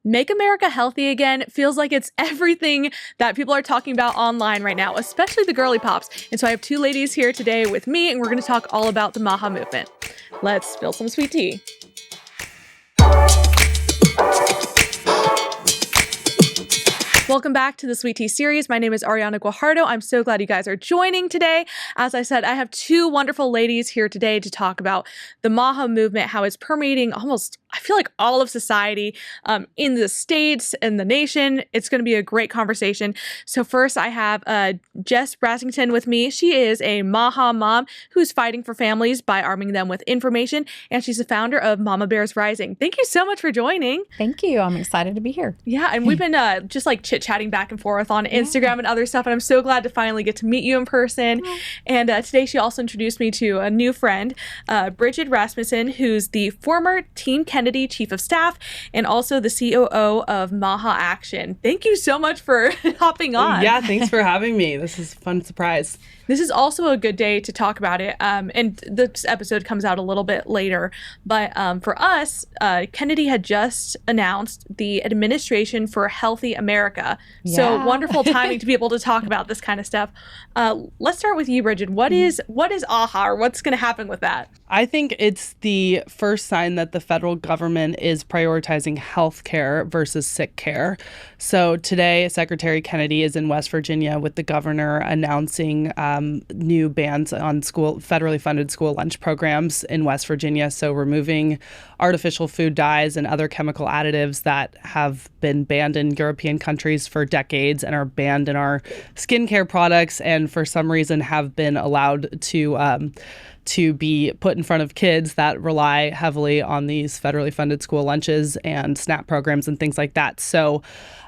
Make America healthy again feels like it's everything that people are talking about online right now, especially the girly pops. And so I have two ladies here today with me, and we're going to talk all about the MAHA movement. Let's spill some sweet tea. Welcome back to the Sweet Tea series. My name is Ariana Guajardo. I'm so glad you guys are joining today. As I said, I have two wonderful ladies here today to talk about the MAHA movement, how it's permeating almost, I feel like, all of society in the States and the nation. It's going to be a great conversation. So first, I have Jess Brasington with me. She is a MAHA mom who's fighting for families by arming them with information, and she's the founder of Mama Bears Rising. Thank you so much for joining. Thank you. I'm excited to be here. Yeah, and we've been just like chit-chatting back and forth on Instagram and other stuff, and I'm so glad to finally get to meet you in person. And today she also introduced me to a new friend, Brigid Rasmussen, who's the former Team Kennedy Chief of Staff and also the COO of MAHA Action. Thank you so much for hopping on. Yeah, thanks for having me. This is a fun surprise. This is also a good day to talk about it. And this episode comes out a little bit later. But for us, Kennedy had just announced the Administration for Healthy America. Yeah. So wonderful timing to be able to talk about this kind of stuff. Let's start with you, Brigid. What is AHA, or what's going to happen with that? I think it's the first sign that the federal government is prioritizing health care versus sick care. So today, Secretary Kennedy is in West Virginia with the governor announcing new bans on federally funded school lunch programs in West Virginia. So removing artificial food dyes and other chemical additives that have been banned in European countries for decades and are banned in our skincare products, and for some reason have been allowed to be put in front of kids that rely heavily on these federally funded school lunches and SNAP programs and things like that. So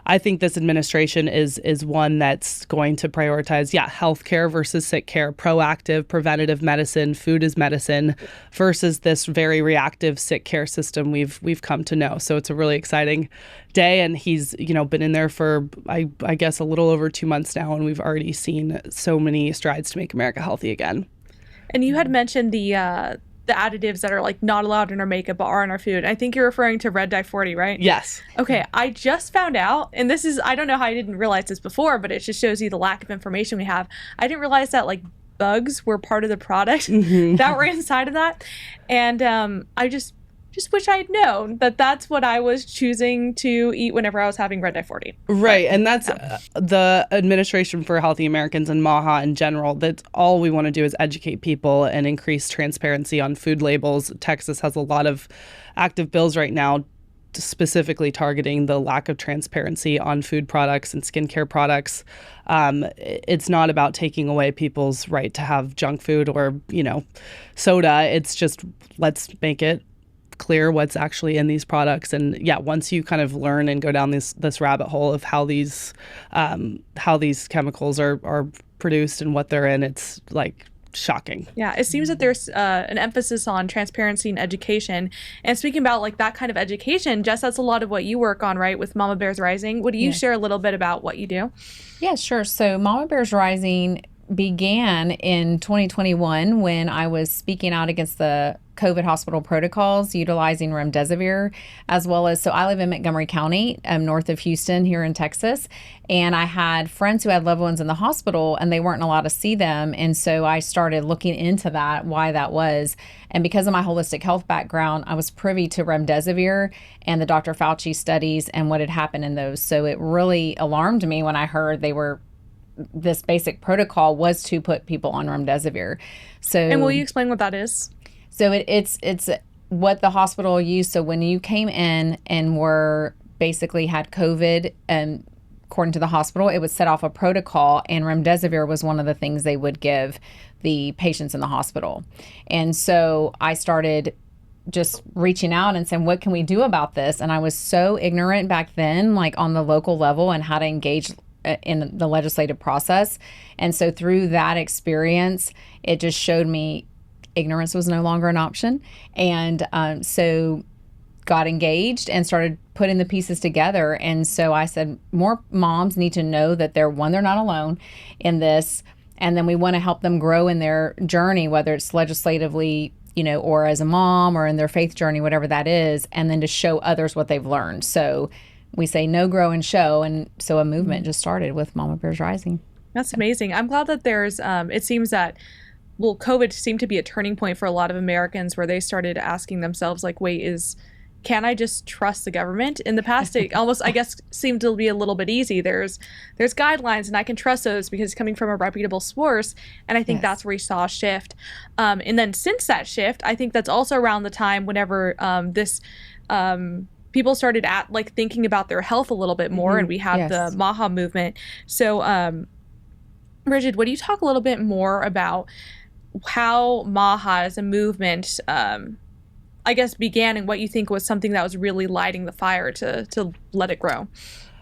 I think this administration is one that's going to prioritize, healthcare versus sick care, proactive, preventative medicine, food is medicine, versus this very reactive sick care system we've come to know. So it's a really exciting day, and he's been in there for I guess a little over 2 months now, and we've already seen so many strides to make America healthy again. And you had mentioned the additives that are like not allowed in our makeup but are in our food. I think you're referring to red dye 40, right? Yes. Okay, I just found out, and this is, I don't know how I didn't realize this before, but it just shows you the lack of information we have. I didn't realize that like bugs were part of the product that were inside of that. And I just wish I had known that that's what I was choosing to eat whenever I was having red dye 40. Right, and that's the Administration for Healthy Americans and MAHA in general. That's all we want to do is educate people and increase transparency on food labels. Texas has a lot of active bills right now specifically targeting the lack of transparency on food products and skincare products. It's not about taking away people's right to have junk food or, soda. It's just, let's make it clear what's actually in these products. And once you kind of learn and go down this rabbit hole of how these chemicals are produced and what they're in, it's like shocking. Yeah, it seems that there's an emphasis on transparency and education. And speaking about like that kind of education, Jess, that's a lot of what you work on, right, with Mama Bears Rising. Would you share a little bit about what you do? Yeah, sure. So Mama Bears Rising began in 2021 when I was speaking out against the COVID hospital protocols utilizing remdesivir, as well as, so I live in Montgomery County, north of Houston here in Texas, and I had friends who had loved ones in the hospital and they weren't allowed to see them. And so I started looking into that, why that was. And because of my holistic health background, I was privy to remdesivir and the Dr. Fauci studies and what had happened in those. So it really alarmed me when I heard this basic protocol was to put people on remdesivir. So, and will you explain what that is? So it's what the hospital used. So when you came in and basically had COVID, according to the hospital, it would set off a protocol, and remdesivir was one of the things they would give the patients in the hospital. And so I started just reaching out and saying, what can we do about this? And I was so ignorant back then, like on the local level, and how to engage in the legislative process. And so through that experience, it just showed me ignorance was no longer an option. And so got engaged and started putting the pieces together. And so I said, more moms need to know that they're not alone in this. And then we want to help them grow in their journey, whether it's legislatively, or as a mom or in their faith journey, whatever that is, and then to show others what they've learned. So we say no, grow, and show. And so a movement just started with Mama Bears Rising. That's amazing. I'm glad that there's, it seems that, well, COVID seemed to be a turning point for a lot of Americans where they started asking themselves, like, wait, can I just trust the government? In the past, it almost, I guess, seemed to be a little bit easy. There's guidelines and I can trust those because it's coming from a reputable source. And I think that's where we saw a shift. And then since that shift, I think that's also around the time whenever people started thinking about their health a little bit more, and we had the MAHA movement. So, Brigid, would you talk a little bit more about how MAHA as a movement, I guess, began, and what you think was something that was really lighting the fire to let it grow?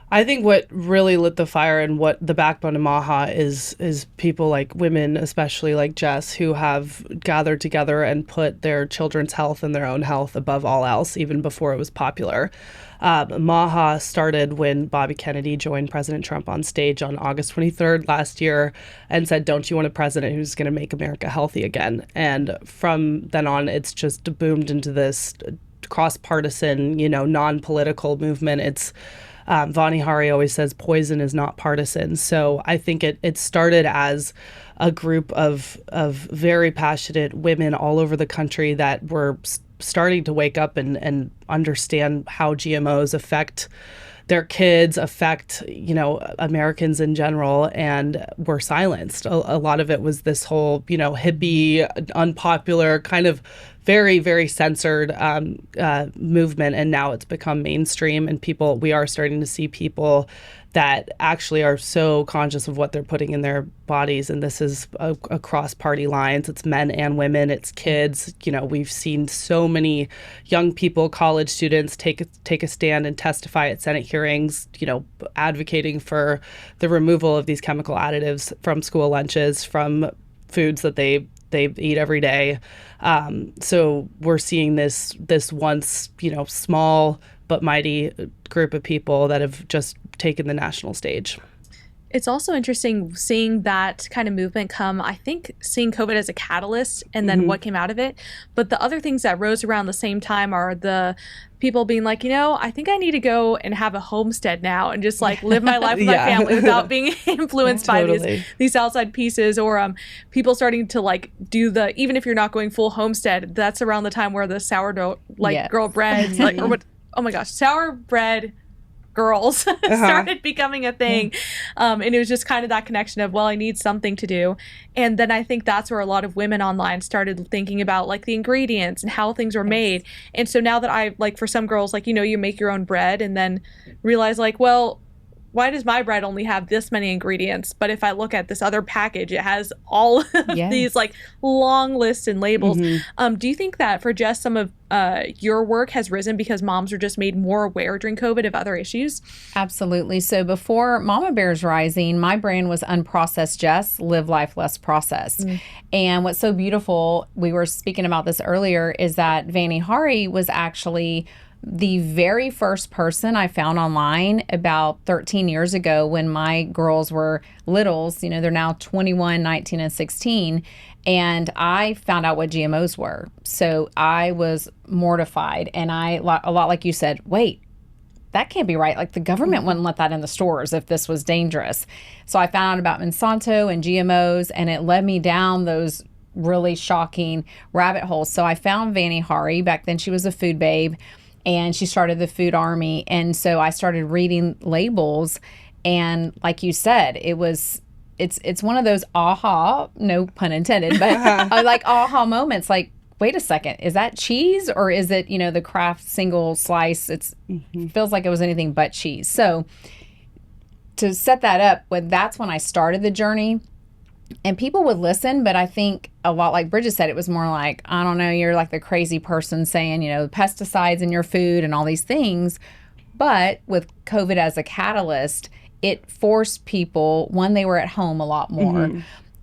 I think what really lit the fire and what the backbone of MAHA is people like women, especially like Jess, who have gathered together and put their children's health and their own health above all else, even before it was popular. MAHA started when Bobby Kennedy joined President Trump on stage on August 23rd last year and said, "Don't you want a president who's going to make America healthy again?" And from then on, it's just boomed into this cross-partisan, non-political movement. It's Vani Hari always says poison is not partisan. So I think it started as a group of very passionate women all over the country that were starting to wake up and understand how GMOs affect their kids, affect, Americans in general, and were silenced. A lot of it was this whole, hippie, unpopular, kind of very, very censored movement. And now it's become mainstream, and we are starting to see people that actually are so conscious of what they're putting in their bodies. And this is across party lines. It's men and women. It's kids. We've seen so many young people, college students, take a stand and testify at Senate hearings, advocating for the removal of these chemical additives from school lunches, from foods that they eat every day. So we're seeing this once, small but mighty group of people that have just taken the national stage. It's also interesting seeing that kind of movement come, I think, seeing COVID as a catalyst and then what came out of it. But the other things that rose around the same time are the people being like, I think I need to go and have a homestead now and just live my life with my family without being influenced by these outside pieces, or people starting to do even if you're not going full homestead, that's around the time where the sourdough girl breads or what, oh my gosh, sour bread girls started becoming a thing. And it was just kind of that connection of, well, I need something to do. And then I think that's where a lot of women online started thinking about the ingredients and how things were made. And so now that I for some girls, you make your own bread and then realize well, why does my bread only have this many ingredients? But if I look at this other package, it has all of these long lists and labels. Do you think that for Jess, some of your work has risen because moms are just made more aware during COVID of other issues? Absolutely. So before Mama Bears Rising, my brand was Unprocessed Jess, Live Life Less Processed. And what's so beautiful, we were speaking about this earlier, is that Vani Hari was actually the very first person I found online about 13 years ago when my girls were littles. They're now 21, 19, and 16. And I found out what GMOs were. So I was mortified. And a lot like you said, wait, that can't be right. The government wouldn't let that in the stores if this was dangerous. So I found out about Monsanto and GMOs, and it led me down those really shocking rabbit holes. So I found Vani Hari. Back then she was a food babe, and she started the Food Army. And so I started reading labels. And like you said, it's one of those aha, no pun intended, but aha moments. Wait a second, is that cheese, or is it, the Kraft single slice? It feels like it was anything but cheese. So to set that up, that's when I started the journey. And people would listen, but I think a lot like Brigid said, it was more I don't know, you're the crazy person saying, pesticides in your food and all these things. But with COVID as a catalyst, it forced people, one, they were at home a lot more.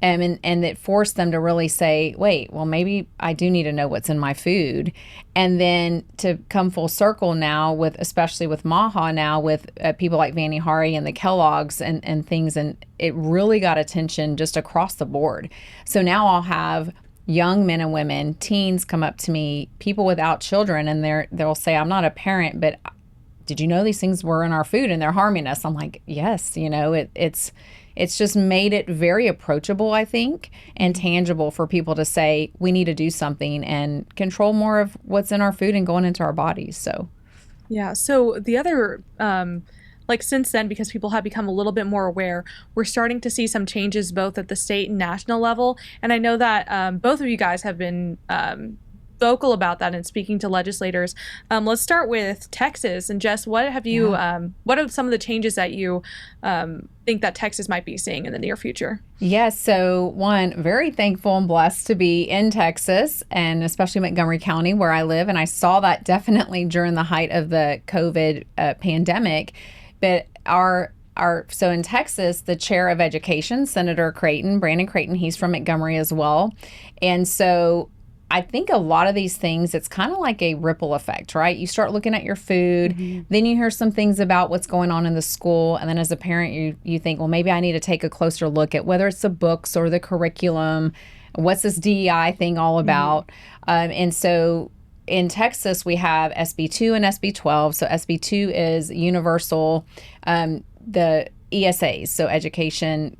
And it forced them to really say, wait, well, maybe I do need to know what's in my food. And then to come full circle now especially with MAHA now with people like Vani Hari and the Kellogg's and things. And it really got attention just across the board. So now I'll have young men and women, teens come up to me, people without children, and they'll say, I'm not a parent, but did you know these things were in our food and they're harming us? I'm like, yes, it's just made it very approachable, I think, and tangible for people to say we need to do something and control more of what's in our food and going into our bodies. So, yeah. So the other, like since then, because people have become a little bit more aware, we're starting to see some changes both at the state and national level. And I know that both of you guys have been vocal about that and speaking to legislators. Let's start with Texas. And Jess, what have you? What are some of the changes that you think that Texas might be seeing in the near future? Yes. So one, very thankful and blessed to be in Texas, and especially Montgomery County where I live. And I saw that definitely during the height of the COVID pandemic. But so in Texas, the chair of education, Senator Brandon Creighton, he's from Montgomery as well. And so I think a lot of these things, it's kind of like a ripple effect, right? You start looking at your food, then you hear some things about what's going on in the school. And then as a parent, you think, well, maybe I need to take a closer look at whether it's the books or the curriculum. What's this DEI thing all about? And so in Texas, we have SB2 and SB12. So SB2 is universal, the ESAs, so education,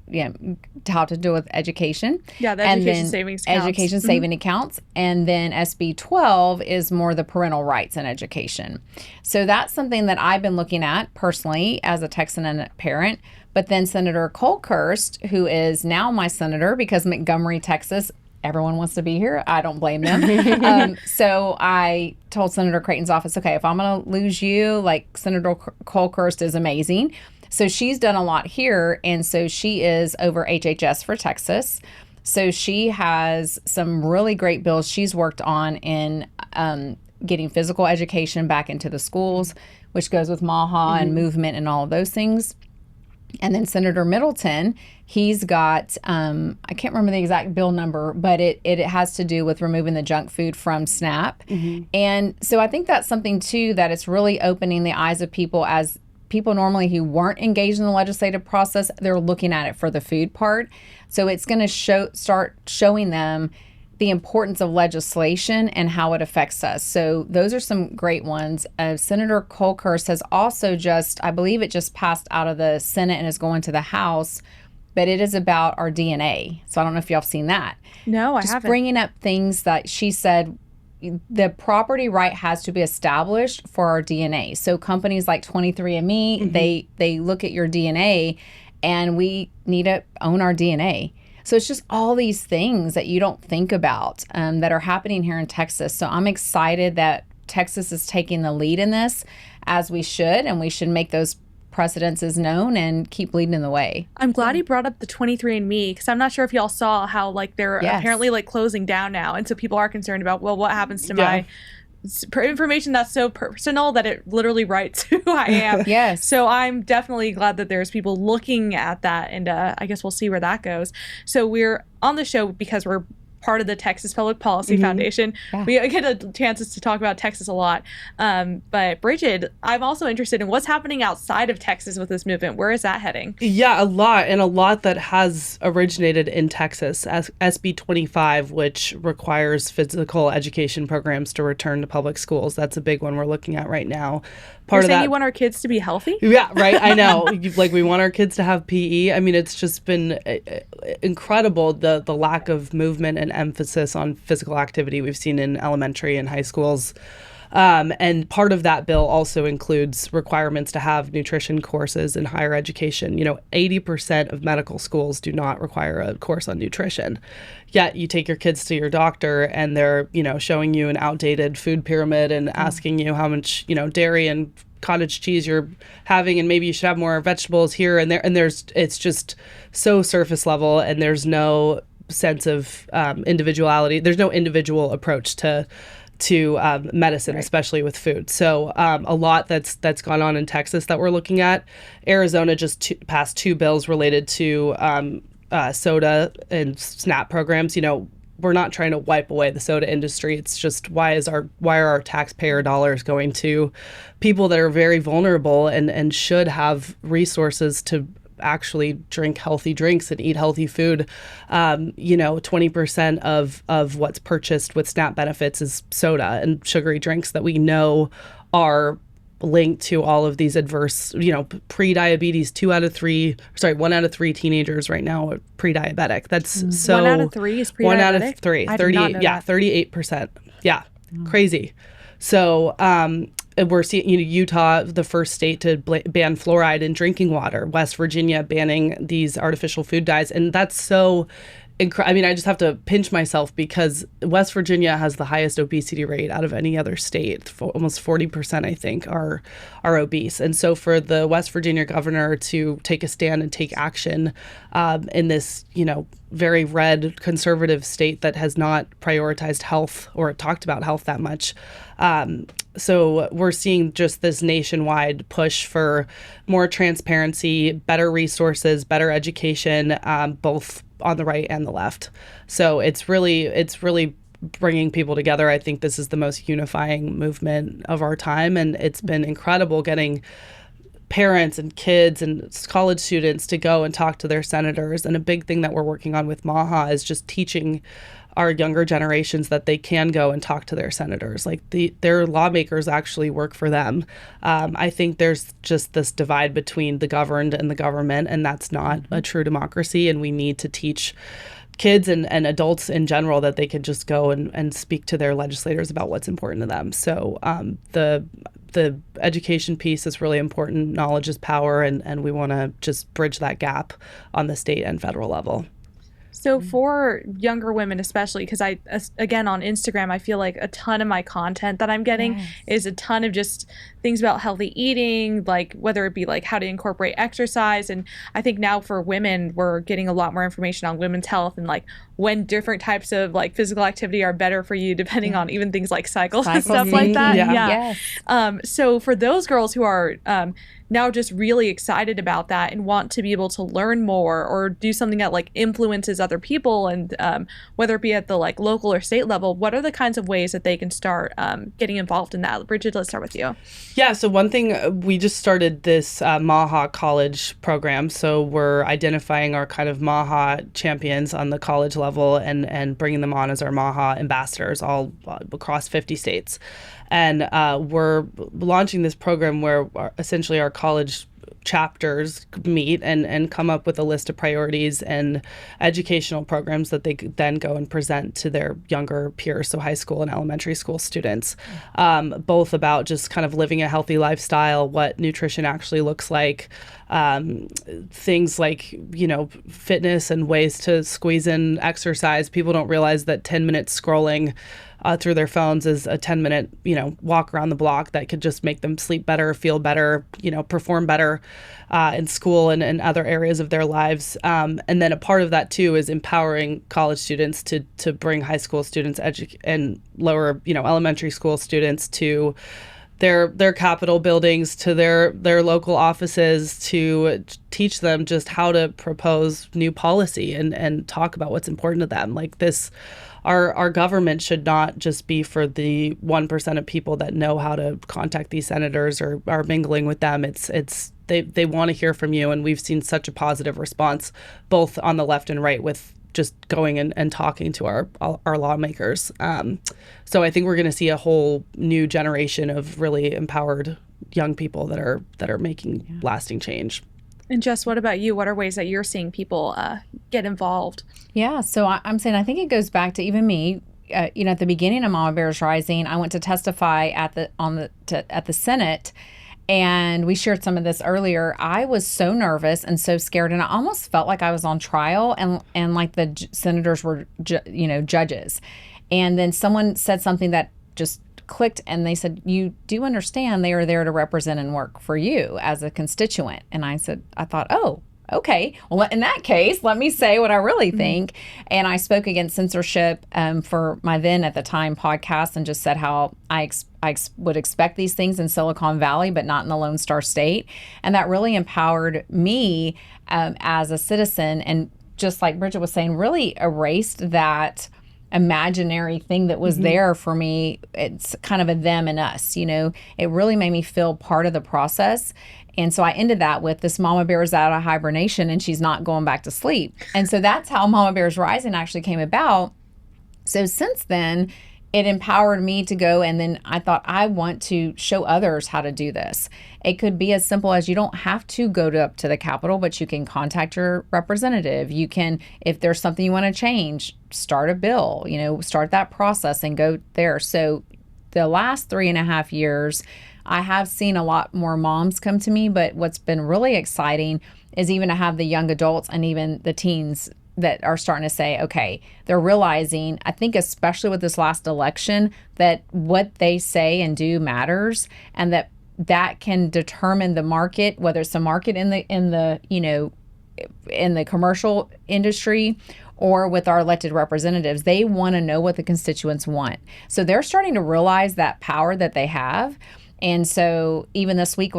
how to do with education. Yeah, the education savings accounts. Education saving accounts. And then SB 12 is more the parental rights in education. So that's something that I've been looking at personally as a Texan and a parent. But then Senator Colkhurst, who is now my senator because Montgomery, Texas, everyone wants to be here. I don't blame them. So I told Senator Creighton's office, okay, if I'm going to lose you, like Senator Colkhurst is amazing. So she's done a lot here, and so she is over HHS for Texas. So she has some really great bills she's worked on in getting physical education back into the schools, which goes with MAHA and movement and all of those things. And then Senator Middleton, he's got, I can't remember the exact bill number, but it has to do with removing the junk food from SNAP. And so I think that's something, too, that it's really opening the eyes of people as people normally who weren't engaged in the legislative process, they're looking at it for the food part. So it's going to start showing them the importance of legislation and how it affects us. So those are some great ones. Senator Colkhurst has also I believe it just passed out of the Senate and is going to the House, but it is about our DNA. So I don't know if y'all have seen that. No, I just haven't. Bringing up things that she said the property right has to be established for our DNA. So companies like 23andMe, they look at your DNA, and we need to own our DNA. So it's just all these things that you don't think about that are happening here in Texas. So I'm excited that Texas is taking the lead in this, as we should, and we should make those precedences known and keep leading the way. I'm glad you brought up the 23andMe, because I'm not sure if y'all saw how like they're apparently like closing down now, and so people are concerned about, well, what happens to my information that's so personal that it literally writes who I am. Yes. So I'm definitely glad that there's people looking at that, and I guess we'll see where that goes. So we're on the show because we're part of the Texas Public Policy Foundation. Yeah. We get a chances to talk about Texas a lot. But Brigid, I'm also interested in what's happening outside of Texas with this movement. Where is that heading? Yeah, a lot, and a lot that has originated in Texas. As SB 25, which requires physical education programs to return to public schools. That's a big one we're looking at right now. You're saying you want our kids to be healthy? Yeah, right. I know. Like, we want our kids to have PE. I mean, it's just been incredible, the lack of movement and emphasis on physical activity we've seen in elementary and high schools. And part of that bill also includes requirements to have nutrition courses in higher education. 80% of medical schools do not require a course on nutrition. Yet you take your kids to your doctor and they're, showing you an outdated food pyramid and asking you how much, dairy and cottage cheese you're having, and maybe you should have more vegetables here and there. And it's just so surface level, and there's no sense of individuality. There's no individual approach to medicine, right, especially with food. So a lot that's gone on in Texas that we're looking at. Arizona just passed 2 bills related to soda and SNAP programs. We're not trying to wipe away the soda industry. It's just why are our taxpayer dollars going to people that are very vulnerable and should have resources to actually drink healthy drinks and eat healthy food. 20% of what's purchased with SNAP benefits is soda and sugary drinks that we know are linked to all of these adverse, pre-diabetes. 1 out of 3 teenagers right now are pre-diabetic. That's so 1 out of 3 is pre-diabetic. 1 out of 3, I did not know that. 38%. Yeah, crazy. So we're seeing Utah, the first state to ban fluoride in drinking water. West Virginia banning these artificial food dyes, and that's so. I mean, I just have to pinch myself because West Virginia has the highest obesity rate out of any other state. Almost 40%, I think, are obese. And so for the West Virginia governor to take a stand and take action in this, very red conservative state that has not prioritized health or talked about health that much. So we're seeing just this nationwide push for more transparency, better resources, better education, both on the right and the left. So it's really bringing people together. I think this is the most unifying movement of our time, and it's been incredible getting parents and kids and college students to go and talk to their senators. And a big thing that we're working on with MAHA is just teaching our younger generations that they can go and talk to their senators. Like their lawmakers actually work for them. I think there's just this divide between the governed and the government, and that's not a true democracy. And we need to teach kids and adults in general that they can just go and speak to their legislators about what's important to them. So the education piece is really important. Knowledge is power, and we want to just bridge that gap on the state and federal level. So for younger women, especially, because again, on Instagram, I feel like a ton of my content that I'm getting is a ton of just things about healthy eating, like whether it be like how to incorporate exercise. And I think now for women, we're getting a lot more information on women's health and like when different types of like physical activity are better for you, depending on even things like cycles and stuff like that. Yes. So for those girls who are now just really excited about that and want to be able to learn more or do something that like influences other people, and whether it be at the like local or state level, what are the kinds of ways that they can start getting involved in that? Brigid, let's start with you. Yeah, so one thing, we just started this MAHA college program. So we're identifying our kind of MAHA champions on the college level and bringing them on as our MAHA ambassadors all across 50 states. And we're launching this program where essentially our college chapters meet and come up with a list of priorities and educational programs that they could then go and present to their younger peers, so high school and elementary school students, both about just kind of living a healthy lifestyle, what nutrition actually looks like, things like, fitness and ways to squeeze in exercise. People don't realize that 10 minutes scrolling through their phones is a 10-minute, walk around the block that could just make them sleep better, feel better, perform better in school and other areas of their lives. And then a part of that too is empowering college students to bring high school students and lower, elementary school students to their Capitol buildings, to their local offices, to teach them just how to propose new policy and talk about what's important to them. Like this, our government should not just be for the 1% of people that know how to contact these senators or are mingling with them. They want to hear from you, and we've seen such a positive response both on the left and right with just going and talking to our lawmakers. So I think we're going to see a whole new generation of really empowered young people that are making lasting change. And Jess, what about you? What are ways that you're seeing people get involved? Yeah, so I'm saying I think it goes back to even me. At the beginning of Mama Bears Rising, I went to testify at the Senate, and we shared some of this earlier. I was so nervous and so scared, and I almost felt like I was on trial, and like the senators were, judges. And then someone said something that just clicked, and they said, "You do understand they are there to represent and work for you as a constituent." And I thought, oh, okay. Well, in that case, let me say what I really think. And I spoke against censorship for my then at the time podcast, and just said how I would expect these things in Silicon Valley, but not in the Lone Star State. And that really empowered me as a citizen. And just like Brigid was saying, really erased that imaginary thing that was there for me. It's kind of a them and us, it really made me feel part of the process. And so I ended that with this Mama Bear is out of hibernation and she's not going back to sleep. And so that's how Mama Bears Rising actually came about. So since then, it empowered me to go, and then I thought, I want to show others how to do this. It could be as simple as, you don't have to go up to the Capitol, but you can contact your representative. You can, if there's something you want to change, start a bill, start that process and go there. So the last 3.5 years, I have seen a lot more moms come to me, but what's been really exciting is even to have the young adults and even the teens that are starting to say, okay, they're realizing, I think especially with this last election, that what they say and do matters, and that can determine the market, whether it's the market in the commercial industry or with our elected representatives. They want to know what the constituents want. So they're starting to realize that power that they have. And so even this week,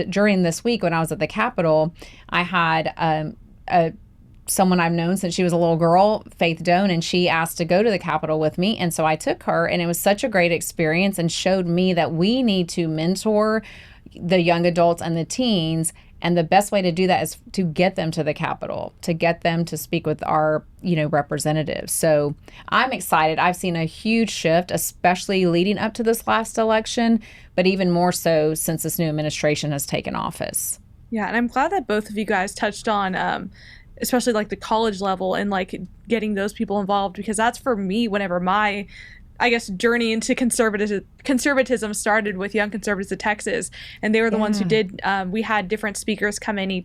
during this week when I was at the Capitol, I had someone I've known since she was a little girl, Faith Doan, and she asked to go to the Capitol with me. And so I took her, and it was such a great experience and showed me that we need to mentor the young adults and the teens. And the best way to do that is to get them to the Capitol, to get them to speak with our, representatives. So I'm excited. I've seen a huge shift, especially leading up to this last election, but even more so since this new administration has taken office. Yeah, and I'm glad that both of you guys touched on especially like the college level and like getting those people involved, because that's for me whenever my, I guess, journey into conservatism started with Young Conservatives of Texas. And they were the ones who did, we had different speakers come in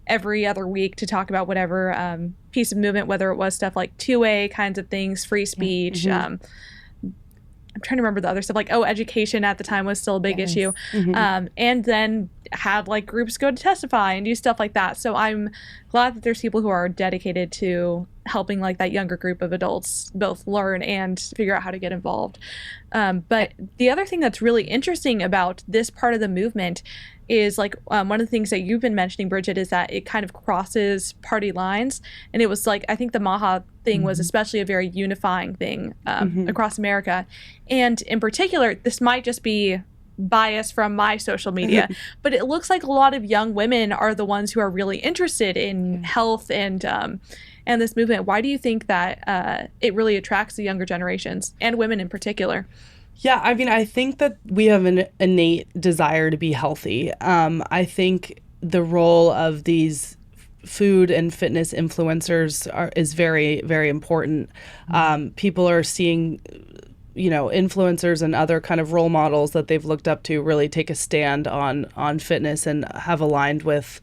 every other week to talk about whatever piece of movement, whether it was stuff like 2A kinds of things, free speech, I'm trying to remember the other stuff, like, education at the time was still a big issue. And then had like groups go to testify and do stuff like that. So I'm glad that there's people who are dedicated to helping like that younger group of adults both learn and figure out how to get involved. But the other thing that's really interesting about this part of the movement is like one of the things that you've been mentioning, Brigid, is that it kind of crosses party lines. And it was like, I think the MAHA thing was especially a very unifying thing across America. And in particular, this might just be bias from my social media, but it looks like a lot of young women are the ones who are really interested in health and this movement. Why do you think that it really attracts the younger generations and women in particular? Yeah, I mean, I think that we have an innate desire to be healthy. I think the role of these food and fitness influencers is very, very important. People are seeing, influencers and other kind of role models that they've looked up to really take a stand on fitness and have aligned with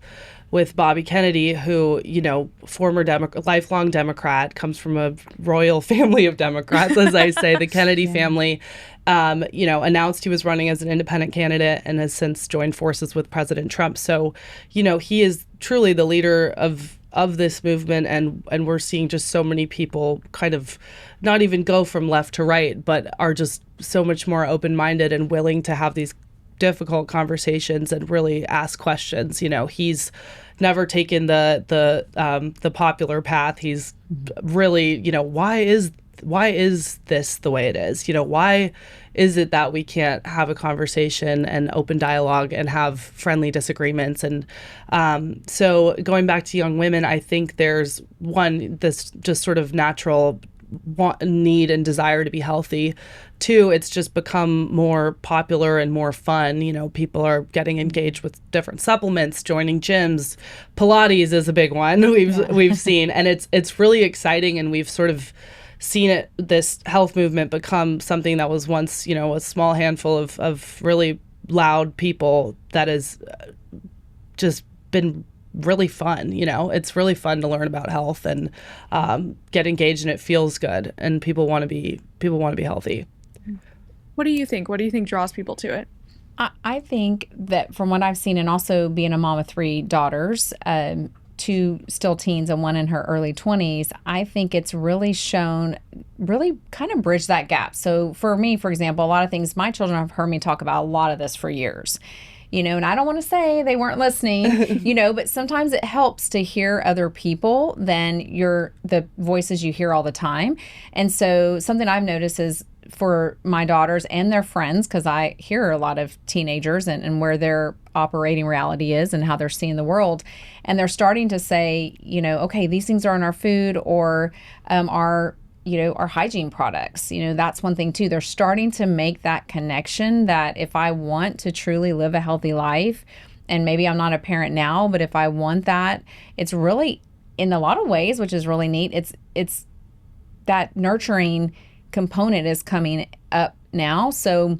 Bobby Kennedy, who, former lifelong Democrat, comes from a royal family of Democrats, as I say. The Kennedy family, announced he was running as an independent candidate and has since joined forces with President Trump. So, he is truly the leader of this movement, and we're seeing just so many people kind of not even go from left to right, but are just so much more open-minded and willing to have these difficult conversations and really ask questions. He's never taken the popular path. He's really, why is this the way it is? Why is it that we can't have a conversation and open dialogue and have friendly disagreements? And so going back to young women, I think there's this just sort of natural need and desire to be healthy. Two, it's just become more popular and more fun. People are getting engaged with different supplements, joining gyms. Pilates is a big one we've seen, and it's really exciting. And we've sort of seen this health movement become something that was once, a small handful of really loud people that has just been really fun. It's really fun to learn about health and get engaged, and it feels good, and people want to be healthy. What do you think? What do you think draws people to it? I think that from what I've seen, and also being a mom of 3 daughters, 2 still teens and 1 in her early 20s, I think it's really kind of bridged that gap. So for me, for example, a lot of things, my children have heard me talk about a lot of this for years. And I don't want to say they weren't listening, but sometimes it helps to hear other people than the voices you hear all the time. And so something I've noticed is for my daughters and their friends, because I hear a lot of teenagers and where their operating reality is and how they're seeing the world. And they're starting to say, okay, these things are in our food, or our our hygiene products. That's one thing too. They're starting to make that connection that if I want to truly live a healthy life, and maybe I'm not a parent now, but if I want that, it's really, in a lot of ways, which is really neat, it's that nurturing component is coming up now. So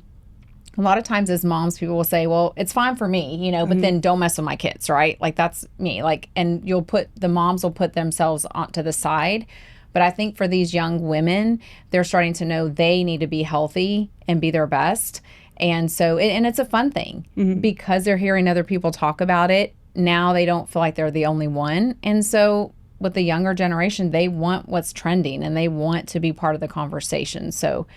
a lot of times as moms, people will say, well, it's fine for me, but then don't mess with my kids, right? Like, that's me. Like, and the moms will put themselves onto the side. But I think for these young women, they're starting to know they need to be healthy and be their best. And so, and it's a fun thing because they're hearing other people talk about it. Now they don't feel like they're the only one. And so with the younger generation, they want what's trending and they want to be part of the conversation. So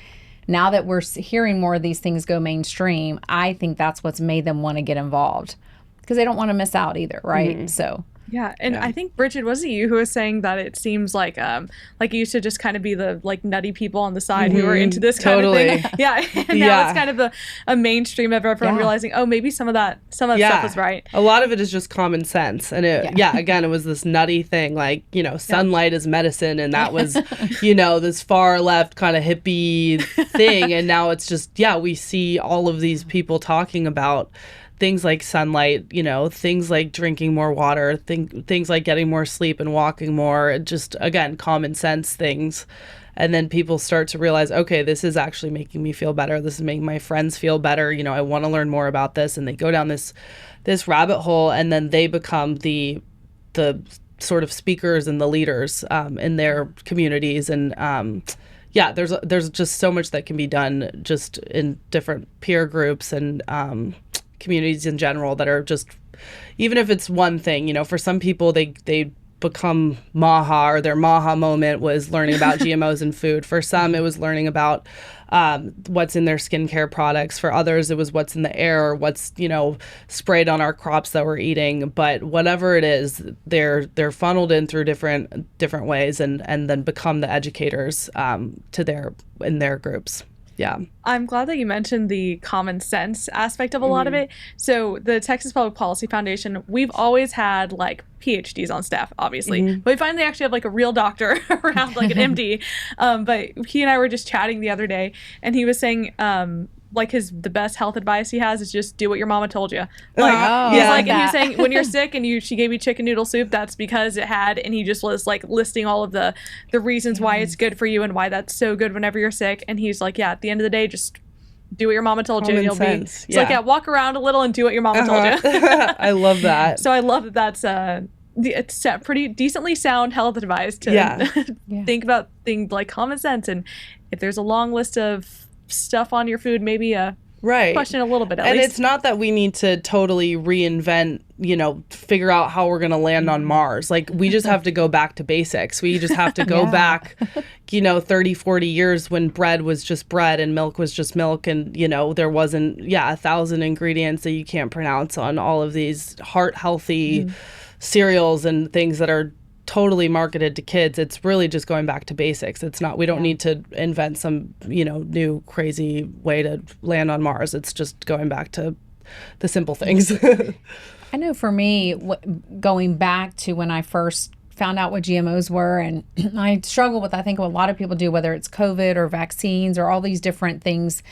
now that we're hearing more of these things go mainstream, I think that's what's made them want to get involved because they don't want to miss out either, right? So. Yeah, and I think, Brigid, was it you who was saying that it seems like you used to just kind of be the like nutty people on the side who were into this kind of thing. Yeah, and now it's kind of a mainstream of everyone realizing, oh, maybe some of that stuff was right. A lot of it is just common sense, and again, it was this nutty thing like sunlight is medicine, and that was this far left kind of hippie thing, and now it's just we see all of these people talking about things like sunlight, things like drinking more water, things like getting more sleep and walking more, just, again, common sense things. And then people start to realize, okay, this is actually making me feel better. This is making my friends feel better. I want to learn more about this. And they go down this rabbit hole, and then they become the sort of speakers and the leaders in their communities. And there's just so much that can be done just in different peer groups and communities in general that are just, even if it's one thing, for some people they become MAHA, or their MAHA moment was learning about GMOs in food. For some, it was learning about what's in their skincare products. For others, it was what's in the air, or what's sprayed on our crops that we're eating. But whatever it is, they're funneled in through different ways, and then become the educators in their groups. Yeah. I'm glad that you mentioned the common sense aspect of a lot of it. So the Texas Public Policy Foundation, we've always had like PhDs on staff, obviously. But we finally actually have like a real doctor around, like an MD. But he and I were just chatting the other day, and he was saying like the best health advice he has is just do what your mama told you. Like and he was saying when you're sick and she gave you chicken noodle soup, that's because it had, and he just was like listing all of the reasons why it's good for you and why that's so good whenever you're sick. And he's like, at the end of the day, just do what your mama told you, and you'll be. It's like, walk around a little and do what your mama told you. I love that. So I love that that's it's pretty decently sound health advice to think about things like common sense. And if there's a long list of stuff on your food, maybe question a little bit at least. And it's not that we need to totally reinvent, figure out how we're going to land on Mars. Like, we just have to go back to basics. We just have to go back, 30, 40 years when bread was just bread and milk was just milk, and, there wasn't, 1,000 ingredients that you can't pronounce on all of these heart-healthy cereals and things that are totally marketed to kids. It's really just going back to basics. It's not, we don't need to invent some, new crazy way to land on Mars. It's just going back to the simple things. I know for me, going back to when I first found out what GMOs were, and I struggle with, I think what a lot of people do, whether it's COVID or vaccines or all these different things,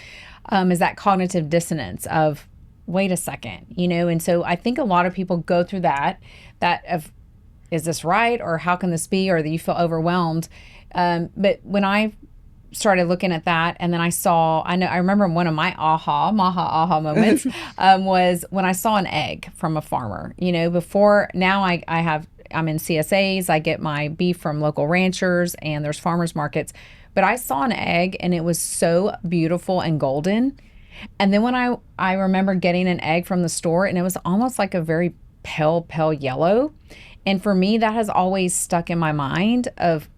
is that cognitive dissonance of, wait a second, and so I think a lot of people go through that of, is this right? Or how can this be? Or that you feel overwhelmed. But when I started looking at that, and then I remember one of my MAHA aha moments was when I saw an egg from a farmer. Before, now I'm in CSAs, I get my beef from local ranchers, and there's farmers markets. But I saw an egg, and it was so beautiful and golden. And then when I remember getting an egg from the store, and it was almost like a very pale yellow. And for me, that has always stuck in my mind of,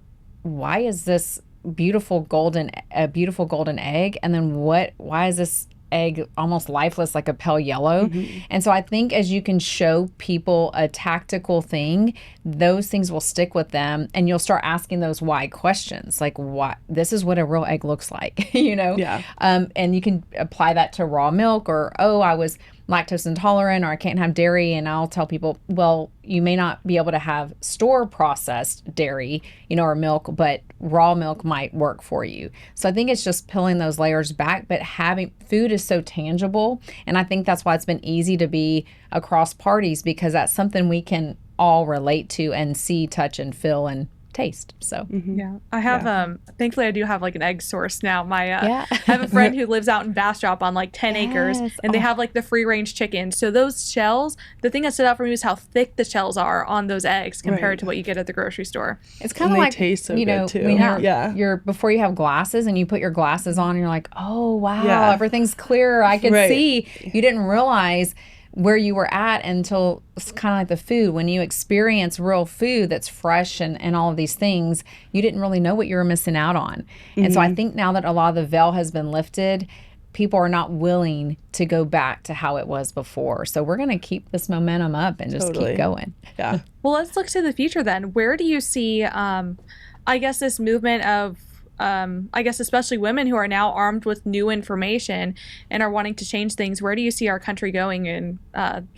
why is this beautiful golden egg? And then why is this egg almost lifeless, like a pale yellow? And so I think as you can show people a tactical thing, those things will stick with them, and you'll start asking those why questions, like, why, this is what a real egg looks like, And you can apply that to raw milk, or, I was lactose intolerant or I can't have dairy. And I'll tell people, well, you may not be able to have store processed dairy, or milk, but raw milk might work for you. So I think it's just peeling those layers back, but having food is so tangible. And I think that's why it's been easy to be across parties, because that's something we can all relate to and see, touch, and feel and taste. So yeah, I have thankfully I do have like an egg source now. My I I have a friend who lives out in Bastrop on like 10 acres, and they have like the free range chickens. So those shells, the thing that stood out for me was how thick the shells are on those eggs compared to what you get at the grocery store. It's kind of like, taste so good too. when you're before you have glasses and you put your glasses on and you're like, oh wow, everything's clear. I can see. You didn't realize where you were at until it's kind of like the food. When you experience real food that's fresh and all of these things, you didn't really know what you were missing out on. And so I think now that a lot of the veil has been lifted, people are not willing to go back to how it was before. So we're going to keep this momentum up and just keep going. Yeah. Well, let's look to the future then. Where do you see, I guess, this movement of I guess especially women who are now armed with new information and are wanting to change things? Where do you see our country going in,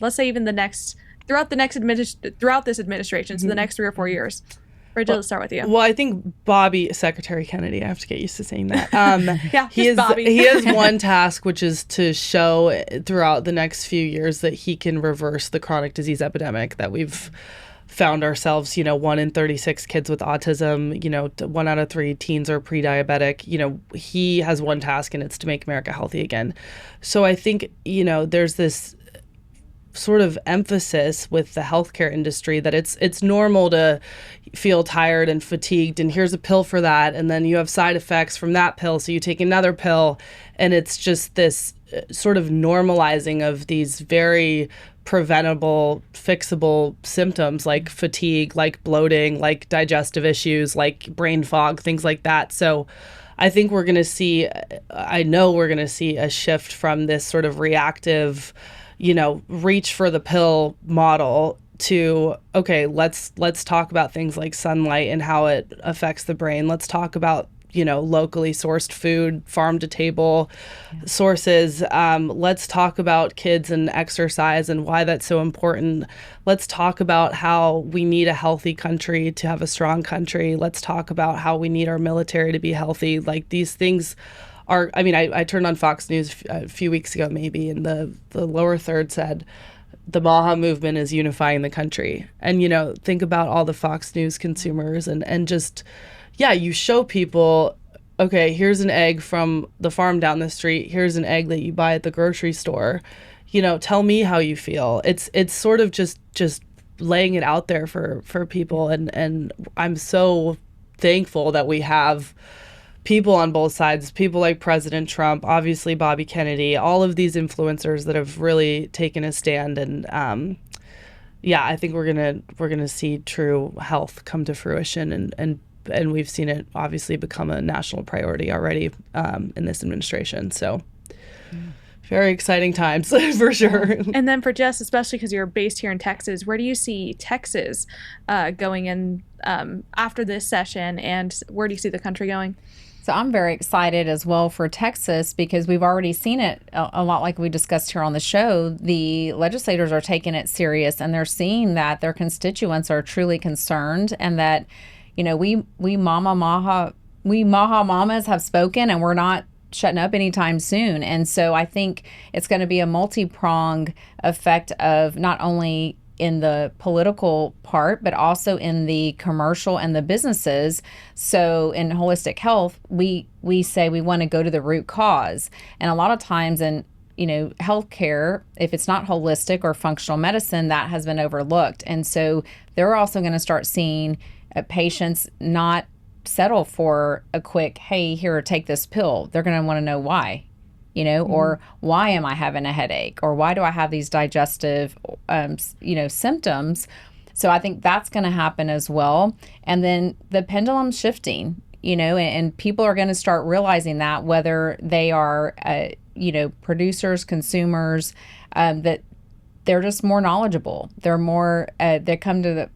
let's say even throughout this administration, so the next 3 or 4 years? Brigid, let's start with you. Well, I think Secretary Kennedy, I have to get used to saying that. Bobby. He has one task, which is to show throughout the next few years that he can reverse the chronic disease epidemic that we've found ourselves, 1 in 36 kids with autism, 1 out of 3 teens are pre-diabetic. He has one task, and it's to make America healthy again. So I think, there's this sort of emphasis with the healthcare industry that it's normal to feel tired and fatigued, and here's a pill for that, and then you have side effects from that pill, so you take another pill, and it's just this sort of normalizing of these very preventable, fixable symptoms like fatigue, like bloating, like digestive issues, like brain fog, things like that. So I think I know we're going to see a shift from this sort of reactive, reach for the pill model to, okay, let's talk about things like sunlight and how it affects the brain. Let's talk about locally sourced food, farm to table sources. Let's talk about kids and exercise and why that's so important. Let's talk about how we need a healthy country to have a strong country. Let's talk about how we need our military to be healthy. Like, these things are, I turned on Fox News a few weeks ago maybe, and the lower third said, the MAHA movement is unifying the country. And, think about all the Fox News consumers and just, you show people, okay, here's an egg from the farm down the street. Here's an egg that you buy at the grocery store. Tell me how you feel. It's sort of just laying it out there for people. And I'm so thankful that we have people on both sides, people like President Trump, obviously Bobby Kennedy, all of these influencers that have really taken a stand. And I think we're gonna see true health come to fruition, and we've seen it obviously become a national priority already in this administration. So very exciting times for sure. And then for Jess, especially because you're based here in Texas, where do you see Texas going in after this session, and where do you see the country going? So I'm very excited as well for Texas, because we've already seen it a lot, like we discussed here on the show. The legislators are taking it serious, and they're seeing that their constituents are truly concerned, and that, we MAHA mamas have spoken, and we're not shutting up anytime soon. And so I think it's going to be a multi-pronged effect of not only in the political part, but also in the commercial and the businesses. So in holistic health, we say we want to go to the root cause. And a lot of times in healthcare, if it's not holistic or functional medicine, that has been overlooked. And so they're also going to start seeing patients not settle for a quick, hey, here, take this pill. They're going to want to know why. Or why am I having a headache? Or why do I have these digestive, symptoms? So I think that's going to happen as well. And then the pendulum shifting, and people are going to start realizing that, whether they are, producers, consumers, that they're just more knowledgeable. They're more, they'll come to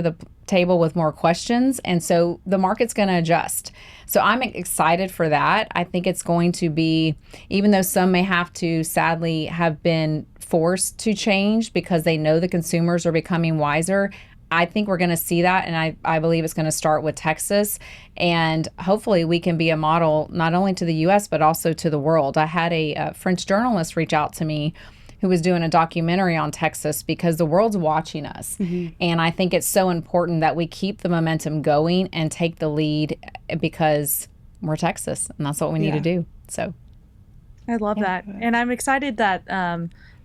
the table with more questions. And so the market's going to adjust. So I'm excited for that. I think it's going to be, even though some may have to sadly have been forced to change because they know the consumers are becoming wiser. I think we're going to see that, and I believe it's going to start with Texas, and hopefully we can be a model not only to the U.S. but also to the world. I had a French journalist reach out to me who was doing a documentary on Texas because the world's watching us, and I think it's so important that we keep the momentum going and take the lead because we're Texas, and that's what we need to do. So I love that, and I'm excited that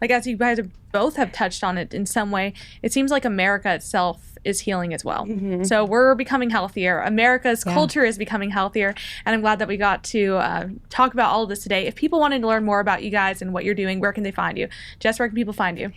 like as you guys both have touched on it in some way, it seems like America itself is healing as well. So we're becoming healthier. America's culture is becoming healthier, and I'm glad that we got to talk about all of this today. If people wanted to learn more about you guys and what you're doing, where can they find you? Jess, where can people find you?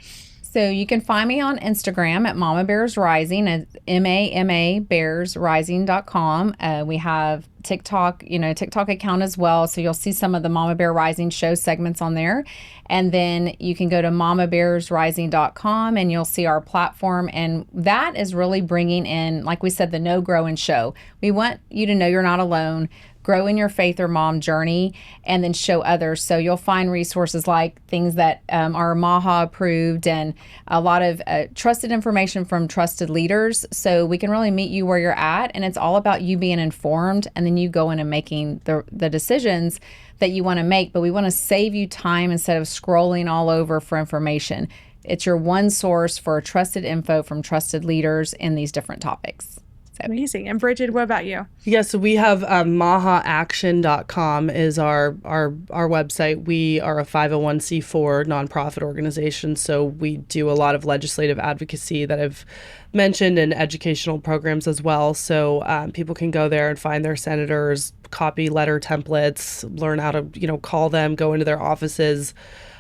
So you can find me on Instagram at Mama Bears Rising at MAMABearsRising.com. We have TikTok account as well. So you'll see some of the Mama Bear Rising show segments on there. And then you can go to mamabearsrising.com and you'll see our platform. And that is really bringing in, like we said, the Know, Grow, and Show. We want you to know you're not alone. Grow in your faith or mom journey, and then show others. So you'll find resources like things that are MAHA approved and a lot of trusted information from trusted leaders. So we can really meet you where you're at, and it's all about you being informed, and then you go in and making the decisions that you want to make. But we want to save you time instead of scrolling all over for information. It's your one source for trusted info from trusted leaders in these different topics. Amazing. And Brigid, what about you? Yeah, so we have mahaaction.com is our website. We are a 501c4 nonprofit organization, so we do a lot of legislative advocacy that I've mentioned and educational programs as well. So people can go there and find their senators, copy letter templates, learn how to call them, go into their offices.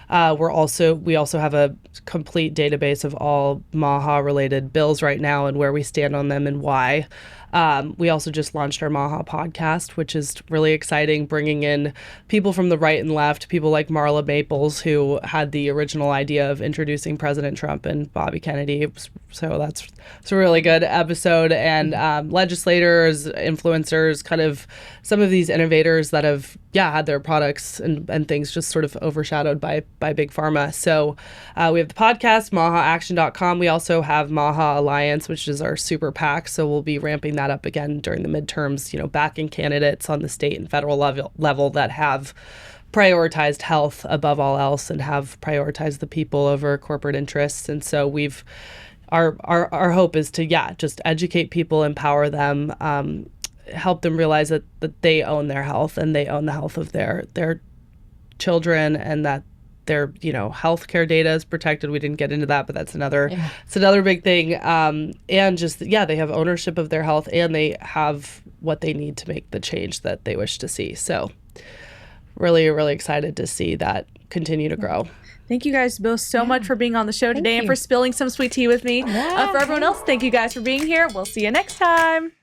We also have a complete database of all MAHA related bills right now and where we stand on them and why. We also just launched our MAHA podcast, which is really exciting, bringing in people from the right and left, people like Marla Maples, who had the original idea of introducing President Trump and Bobby Kennedy. So it's a really good episode. And legislators, influencers, kind of some of these innovators that have had their products and things just sort of overshadowed by Big Pharma. So we have the podcast, mahaaction.com. We also have MAHA Alliance, which is our super PAC. So we'll be ramping that up again during the midterms, backing candidates on the state and federal level that have prioritized health above all else and have prioritized the people over corporate interests. And so our hope is to just educate people, empower them, help them realize that they own their health and they own the health of their children, and that their healthcare data is protected. We didn't get into that, but that's another big thing. And just they have ownership of their health, and they have what they need to make the change that they wish to see. So really, really excited to see that continue to grow. Thank you guys both so much for being on the show today and for spilling some sweet tea with me. For everyone else, thank you guys for being here. We'll see you next time.